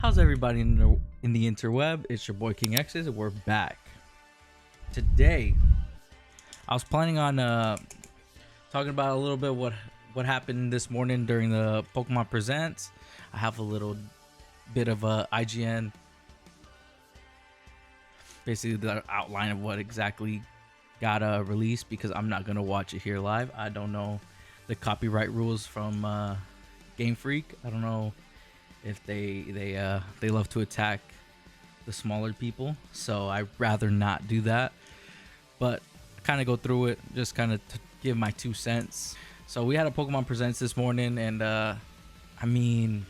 How's everybody in the interweb? It's your boy King X's, and we're back. Today, I was planning on talking about a little bit what happened this morning during the Pokemon Presents. I have a little bit of a IGN, basically the outline of what exactly got released, because I'm not gonna watch it here live. I don't know the copyright rules from Game Freak. I don't know if they love to attack the smaller people, so I'd rather not do that. But kind of go through it, just kind of give my 2 cents. So we had a Pokemon Presents this morning, and I mean,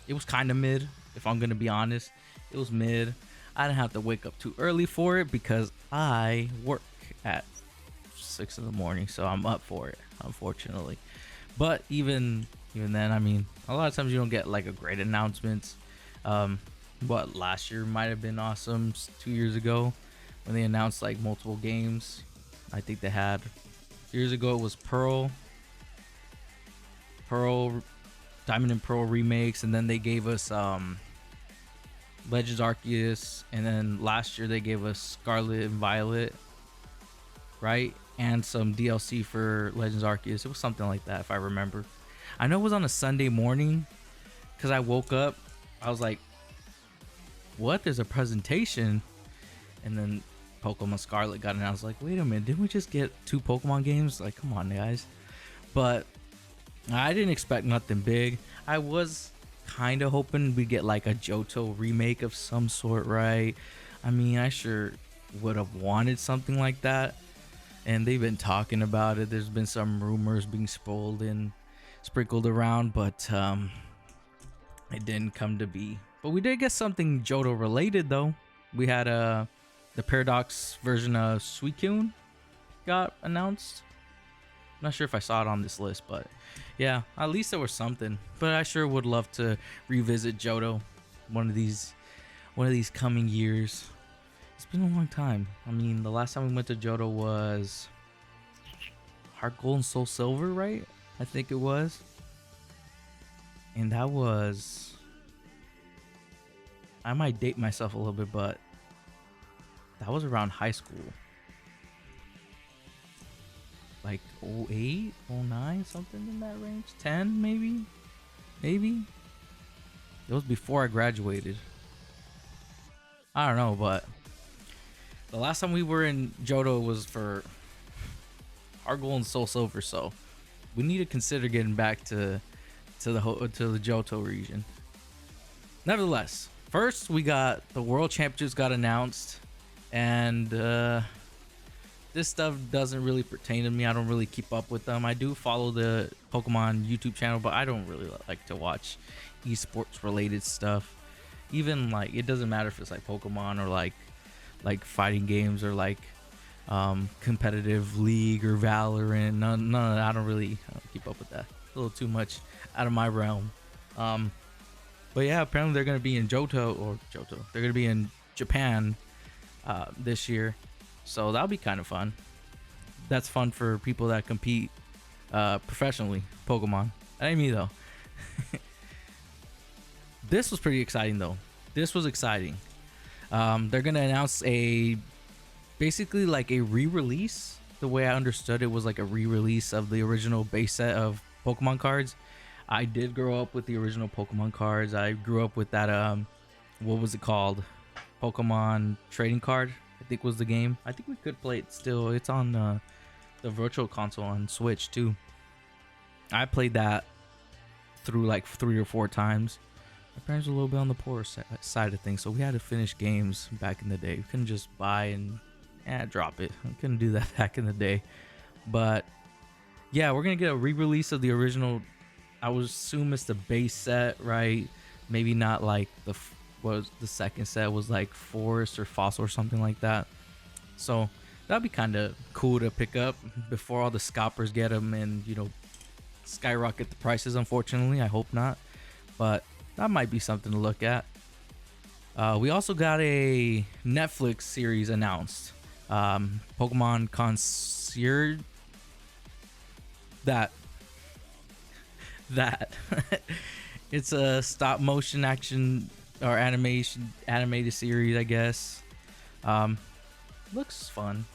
it was kind of mid, if I'm gonna be honest. It was mid. I didn't have to wake up too early for it because I work at 6 in the morning, so I'm up for it, unfortunately. But even then, I mean, a lot of times you don't get like a great announcements. But last year might have been awesome. 2 years ago when they announced like multiple games. I think they had years ago it was Pearl, Diamond and Pearl remakes, and then they gave us Legends Arceus, and then last year they gave us Scarlet and Violet, right? And some DLC for Legends Arceus. It was something like that, if I remember. I know it was on a Sunday morning because I woke up. I was like, what? There's a presentation. And then Pokemon Scarlet got announced. Like, wait a minute, didn't we just get 2 Pokemon games? Like, come on, guys. But I didn't expect nothing big. I was kind of hoping we'd get like a Johto remake of some sort, right? I mean, I sure would have wanted something like that. And they've been talking about it. There's been some rumors being sprinkled around, but it didn't come to be. But we did get something Johto related though. We had the Paradox version of Suicune got announced. I'm not sure if I saw it on this list, but yeah, at least there was something. But I sure would love to revisit Johto one of these coming years. It's been a long time. I mean, the last time we went to Johto was Heart Gold and Soul Silver, right? I think it was. And that was, I might date myself a little bit, but that was around high school. Like 08, 09, something in that range. 10 maybe? Maybe? It was before I graduated. I don't know, but the last time we were in Johto was for Heart Gold and Soul Silver, so we need to consider getting back to the Johto region. Nevertheless, first we got the World Championships got announced, and this stuff doesn't really pertain to me. I don't really keep up with them. I do follow the Pokemon YouTube channel, but I don't really like to watch esports related stuff. Even like, it doesn't matter if it's like Pokemon or like fighting games or like competitive league or Valorant. None of that. I don't keep up with that. A little too much out of my realm. But yeah, apparently they're gonna be in Johto. They're gonna be in Japan this year, so that'll be kind of fun. That's fun for people that compete professionally. Pokemon. That ain't me though. This was pretty exciting though. This was exciting. They're gonna announce basically like a re-release. The way I understood it was like a re-release of the original base set of Pokemon cards. I did grow up with the original Pokemon cards. I grew up with that what was it called? Pokemon trading card, I think was the game. I think we could play it still. It's on the virtual console on Switch too. I played that through like 3 or 4 times. My parents were a little bit on the poor side of things, so we had to finish games back in the day. We couldn't just buy and drop it. We couldn't do that back in the day. But yeah, we're gonna get a re-release of the original. I would assume it's the base set, right? Maybe not like the second set was like Forest or Fossil or something like that. So that'd be kind of cool to pick up before all the scalpers get them and, you know, skyrocket the prices. Unfortunately, I hope not, but that might be something to look at. We also got a Netflix series announced, Pokemon Concierge. That It's a stop motion action or animation animated series, I guess. Um, Looks fun.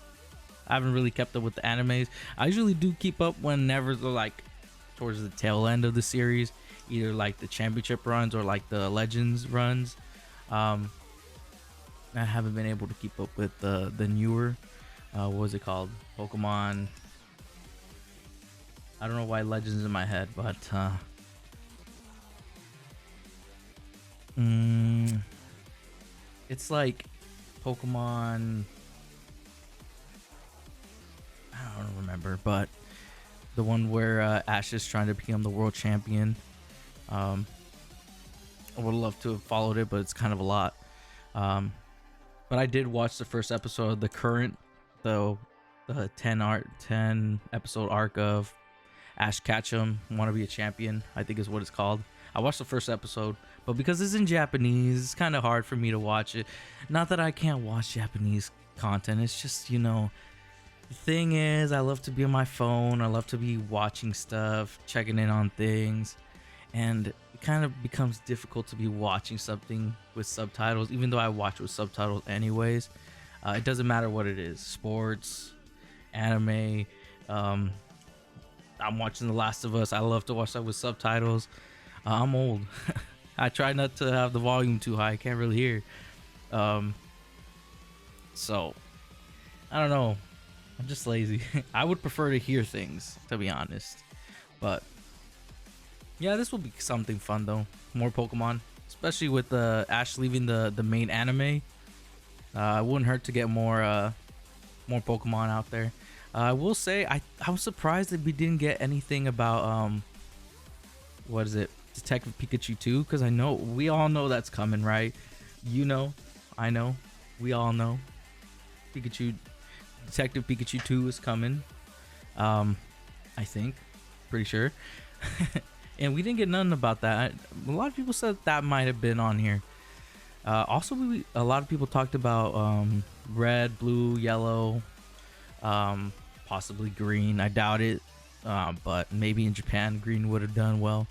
I haven't really kept up with the animes. I usually do keep up whenever they're like towards the tail end of the series, either like the championship runs or like the legends runs. Um, I haven't been able to keep up with the newer. What was it called? Pokemon. I don't know why Legends in my head, but it's like Pokemon. I don't remember, but the one where Ash is trying to become the world champion. Um, I would love to have followed it, but it's kind of a lot. But I did watch the first episode of the current, the 10 episode arc of Ash Ketchum, Want to Be a Champion, I think is what it's called. I watched the first episode, but because it's in Japanese, it's kind of hard for me to watch it. Not that I can't watch Japanese content, it's just, the thing is, I love to be on my phone, I love to be watching stuff, checking in on things, and it kind of becomes difficult to be watching something with subtitles, even though I watch with subtitles anyways. It doesn't matter what it is, sports, anime. I'm watching The Last of Us. I love to watch that with subtitles. I'm old. I try not to have the volume too high. I can't really hear. So I don't know. I'm just lazy. I would prefer to hear things, to be honest. But yeah, this will be something fun though. More Pokemon, especially with Ash leaving the main anime. It wouldn't hurt to get more Pokemon out there. I will say I was surprised that we didn't get anything about what is it, Detective Pikachu 2, because I know we all know that's coming, right? I know, we all know Detective Pikachu 2 is coming. I think, pretty sure. And we didn't get nothing about that. A lot of people said that might have been on here. Also, a lot of people talked about red, blue, yellow, possibly green. I doubt it, but maybe in Japan green would have done well.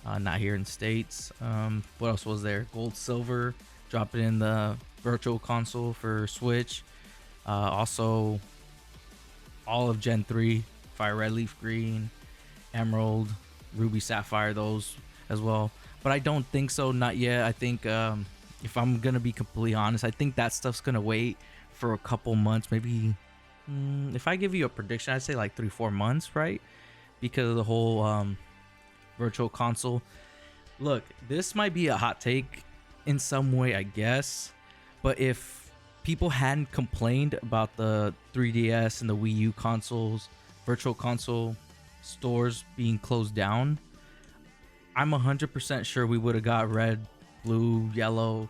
Not here in the States. What else was there? Gold, silver, drop it in the virtual console for Switch. Also all of Gen 3, Fire Red, Leaf Green, Emerald, Ruby, Sapphire, those as well. But I don't think so, not yet. I think if I'm gonna be completely honest, I think that stuff's gonna wait for a couple months, maybe. If I give you a prediction, I'd say like 3-4 months, right? Because of the whole virtual console. Look, this might be a hot take in some way, I guess, but if people hadn't complained about the 3DS and the Wii U consoles, virtual console stores being closed down, I'm 100% sure we would have got red, blue, yellow,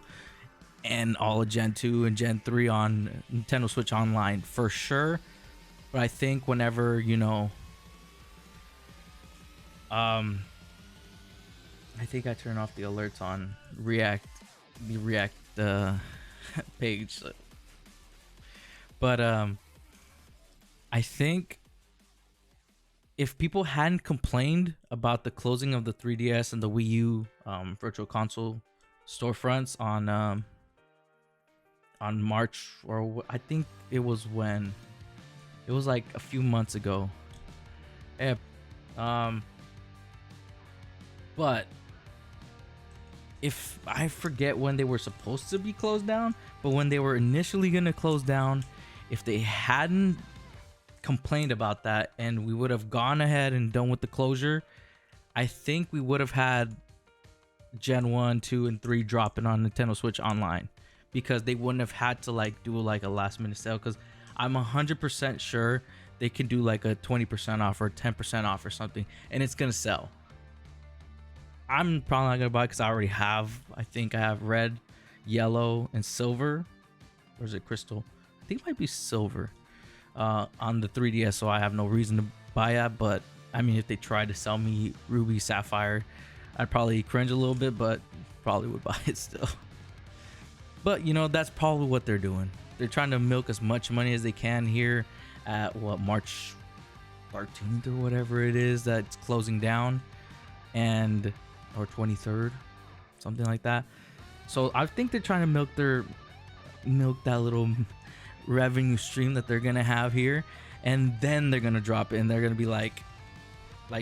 and all of Gen 2 and Gen 3 on Nintendo Switch Online for sure. But I think whenever, I think I turn off the alerts on the React page. But I think if people hadn't complained about the closing of the 3DS and the Wii U virtual console storefronts on March, or I think it was when it was like a few months ago. Yeah. But if I forget when they were supposed to be closed down, but when they were initially gonna close down, if they hadn't complained about that and we would have gone ahead and done with the closure, I think we would have had Gen 1, 2, and 3 dropping on Nintendo Switch Online, because they wouldn't have had to like do like a last minute sale, because I'm 100% sure they can do like a 20% off or 10% off or something, and it's gonna sell. I'm probably not gonna buy it because I think I have red, yellow, and silver. Or is it crystal? I think it might be silver on the 3DS, so I have no reason to buy it. But I mean, if they tried to sell me ruby, sapphire, I'd probably cringe a little bit, but probably would buy it still. But that's probably what they're doing. They're trying to milk as much money as they can here at March 13th or whatever it is that's closing down. And or 23rd, something like that. So I think they're trying to milk that little revenue stream that they're gonna have here, and then they're gonna drop it, and they're gonna be like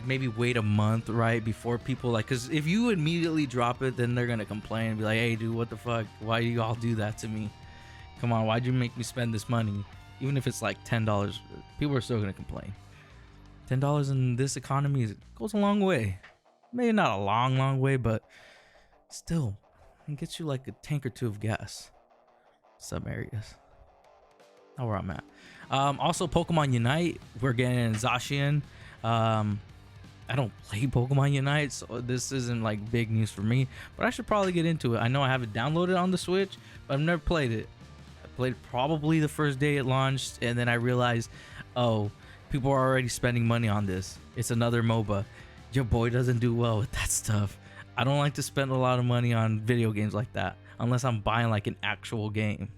maybe wait a month, right, before people like, because if you immediately drop it, then they're gonna complain and be like, hey dude, what the fuck, why do you all do that to me? Come on, why'd you make me spend this money? Even if it's like $10, people are still gonna complain. $10 in this economy goes a long way. Maybe not a long way, but still, it gets you like a tank or two of gas. Some areas. Not where I'm at. Also, Pokemon Unite, we're getting Zacian. I don't play Pokemon Unite, so this isn't like big news for me, but I should probably get into it. I know I have it downloaded on the Switch, but I've never played it. I played probably the first day it launched, and then I realized, oh, people are already spending money on this. It's another MOBA. Your boy doesn't do well with that stuff. I don't like to spend a lot of money on video games like that unless I'm buying like an actual game.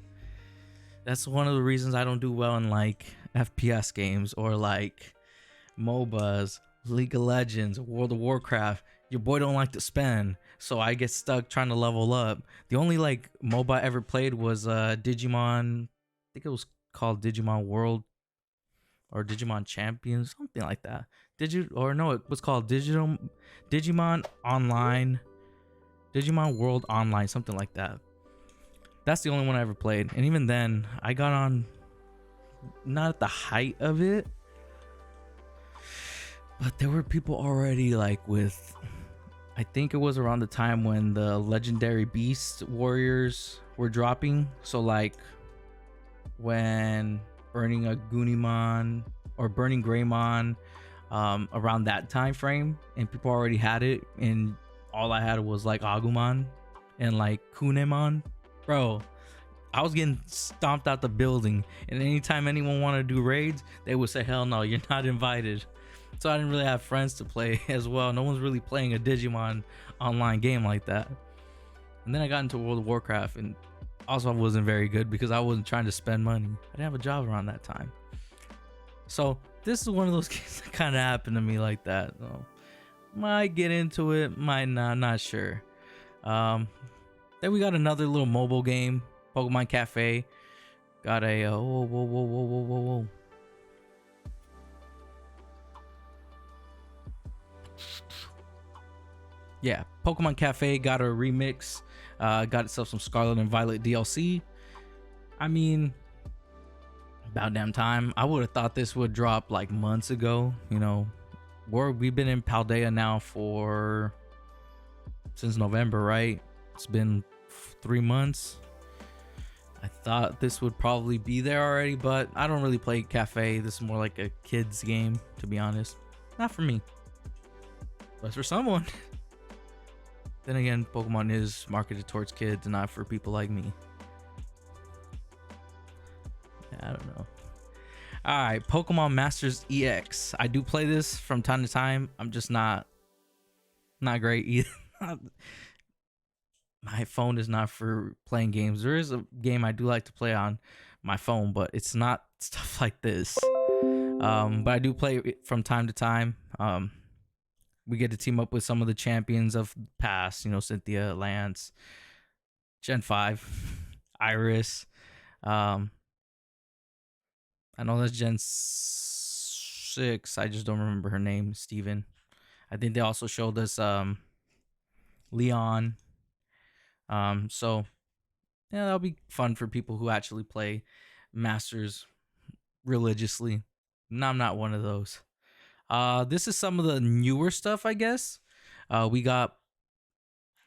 That's one of the reasons I don't do well in like FPS games or like MOBAs, League of Legends, World of Warcraft. Your boy don't like to spend, so I get stuck trying to level up. The only like MOBA I ever played was Digimon. I think it was called Digimon World or Digimon Champions, something like that. It was called Digimon Online, Digimon World Online, something like that. That's the only one I ever played, and even then, I got on not at the height of it, but there were people already like with, I think it was around the time when the legendary beast warriors were dropping. So like when burning a Gunimon or burning Greymon, around that time frame, and people already had it, and all I had was like Agumon and like Kunemon. Bro, I was getting stomped out the building, and anytime anyone wanted to do raids, they would say, hell no, you're not invited. So I didn't really have friends to play as well. No one's really playing a Digimon online game like that. And then I got into World of Warcraft, and also I wasn't very good because I wasn't trying to spend money. I didn't have a job around that time. So this is one of those games that kind of happened to me like that. So, might get into it, might not sure. Then we got another little mobile game, Pokemon Cafe. Got a whoa. Yeah, Pokemon Cafe got a remix. Got itself some Scarlet and Violet DLC. I mean, about damn time. I would have thought this would drop like months ago. You know, we've been in Paldea now since November, right? It's been 3 months. I thought this would probably be there already, but I don't really play Cafe. This is more like a kid's game, to be honest. Not for me, but for someone. Then again, Pokemon is marketed towards kids and not for people like me. I don't know. All right, Pokemon Masters EX. I do play this from time to time. I'm just not great either. My phone is not for playing games. There is a game I do like to play on my phone, but it's not stuff like this. But I do play it from time to time. We get to team up with some of the champions of the past, you know, Cynthia, Lance, Gen 5, Iris. I know that's Gen 6. I just don't remember her name, Steven. I think they also showed us Leon. So yeah, that'll be fun for people who actually play Masters religiously. No, I'm not one of those. This is some of the newer stuff, I guess. We got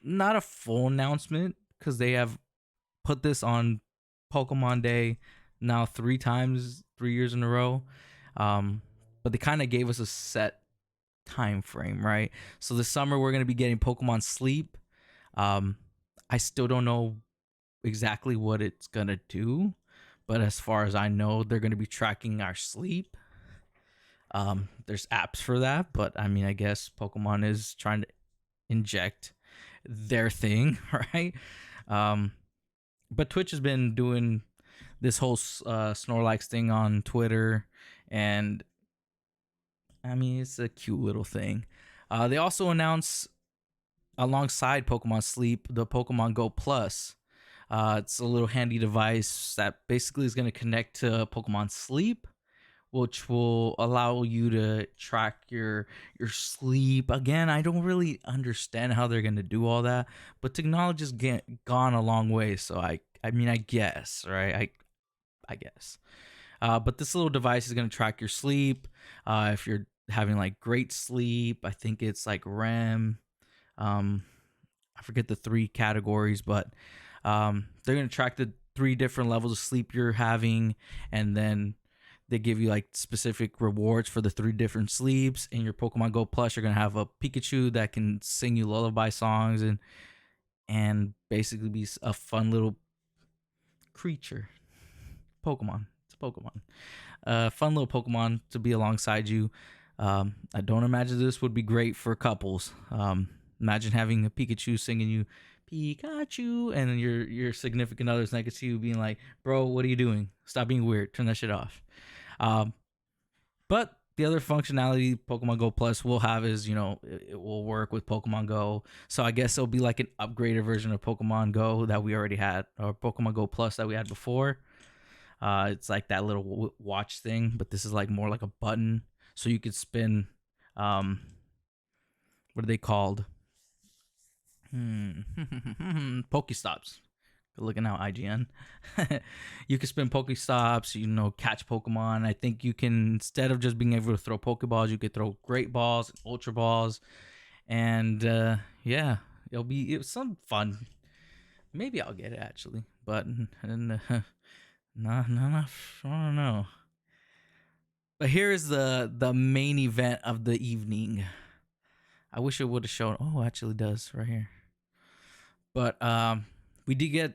not a full announcement because they have put this on Pokemon Day now 3 years in a row. But they kind of gave us a set time frame, right? So this summer we're gonna be getting Pokemon Sleep. I still don't know exactly what it's gonna do, but as far as I know, they're gonna be tracking our sleep. There's apps for that, but I mean, I guess Pokemon is trying to inject their thing, right? But Twitch has been doing this whole Snorlax thing on Twitter, and I mean, it's a cute little thing. They also announced alongside Pokemon Sleep, the Pokemon Go Plus. It's a little handy device that basically is going to connect to Pokemon Sleep, which will allow you to track your sleep. Again, I don't really understand how they're going to do all that, but technology's gone a long way. So I mean, I guess, right? I guess. But this little device is going to track your sleep. If you're having like great sleep, I think it's like REM. I forget the three categories, but they're going to track the three different levels of sleep you're having, and then they give you like specific rewards for the three different sleeps. In your Pokemon Go Plus, you're going to have a Pikachu that can sing you lullaby songs and basically be a fun little creature. Pokemon. It's a Pokemon. Fun little Pokemon to be alongside you. I don't imagine this would be great for couples. Imagine having a Pikachu singing you Pikachu, and then your significant other's next to you being like, "Bro, what are you doing? Stop being weird. Turn that shit off." But the other functionality Pokemon Go Plus will have is, it will work with Pokemon Go. So I guess it'll be like an upgraded version of Pokemon Go that we already had, or Pokemon Go Plus that we had before. It's like that little watch thing, but this is like more like a button, so you could spin. What are they called? Pokestops. Good looking out, IGN. You can spin Pokestops, catch Pokemon. I think you can, instead of just being able to throw Pokeballs, you could throw Great Balls, Ultra Balls, and yeah, it's some fun. Maybe I'll get it actually, but no, I don't know. But here is the main event of the evening. I wish it would have shown. Oh, it actually does right here. But we did get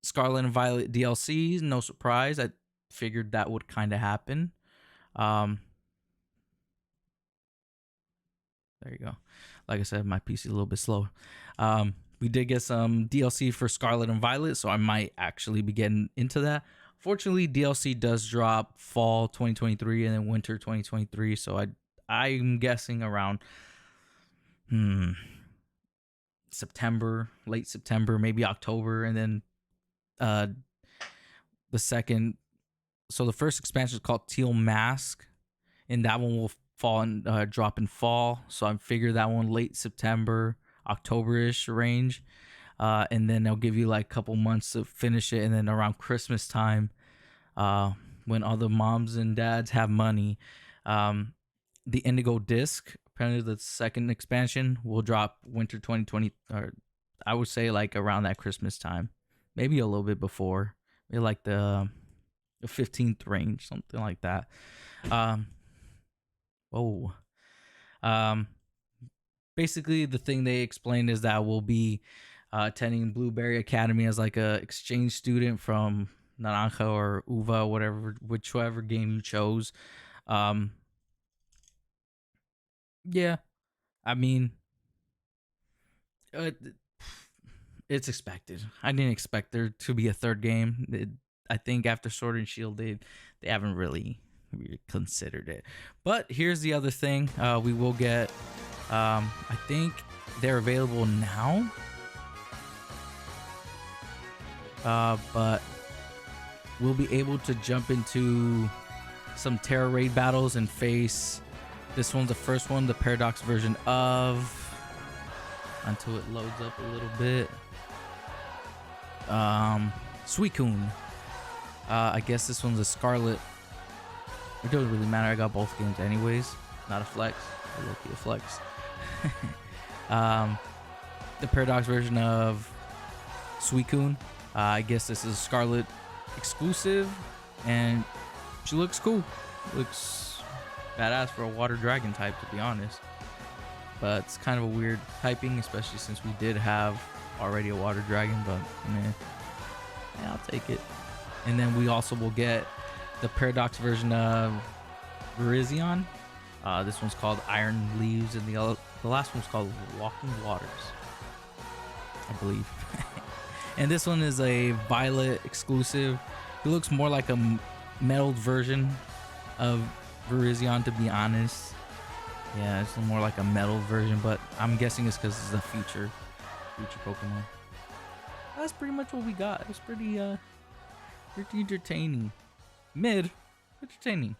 Scarlet and Violet DLC. No surprise. I figured that would kind of happen. There you go. Like I said, my PC is a little bit slow. We did get some DLC for Scarlet and Violet, so I might actually be getting into that. Fortunately, DLC does drop fall 2023 and then winter 2023, so I'm guessing around September, late September, maybe October, and then the second. So the first expansion is called Teal Mask, and that one will fall and drop in fall. So I figure that one late September, October-ish range, and then they'll give you like a couple months to finish it, and then around Christmas time, when all the moms and dads have money, the Indigo Disc. Apparently, the second expansion will drop winter 2020, or I would say like around that Christmas time, maybe a little bit before, maybe like the 15th range, something like that. Basically, the thing they explained is that we'll be attending Blueberry Academy as like a exchange student from Naranja or Uva, whichever game you chose. Yeah, I mean, uh, it's expected. I didn't expect there to be a third game. I think after Sword and Shield, they haven't really considered it. But here's the other thing: we will get. I think they're available now, but we'll be able to jump into some Terra Raid battles and face. This one's the first one, the Paradox version of, until it loads up a little bit. Suicune. I guess this one's a Scarlet. It doesn't really matter. I got both games anyways. Not a flex. Or low-key a flex. The Paradox version of Suicune. I guess this is a Scarlet exclusive, and she looks cool. Looks badass for a water dragon type, to be honest, but it's kind of a weird typing, especially since we did have already a water dragon. But yeah, I'll take it. And then we also will get the Paradox version of Virizion. This one's called Iron Leaves, and the last one's called Walking Waters, I believe. And this one is a Violet exclusive. It looks more like a metalled version of Virizion, to be honest. Yeah, it's more like a metal version, but I'm guessing it's because it's a future Pokemon. That's pretty much what we got. It was pretty entertaining. Mid entertaining.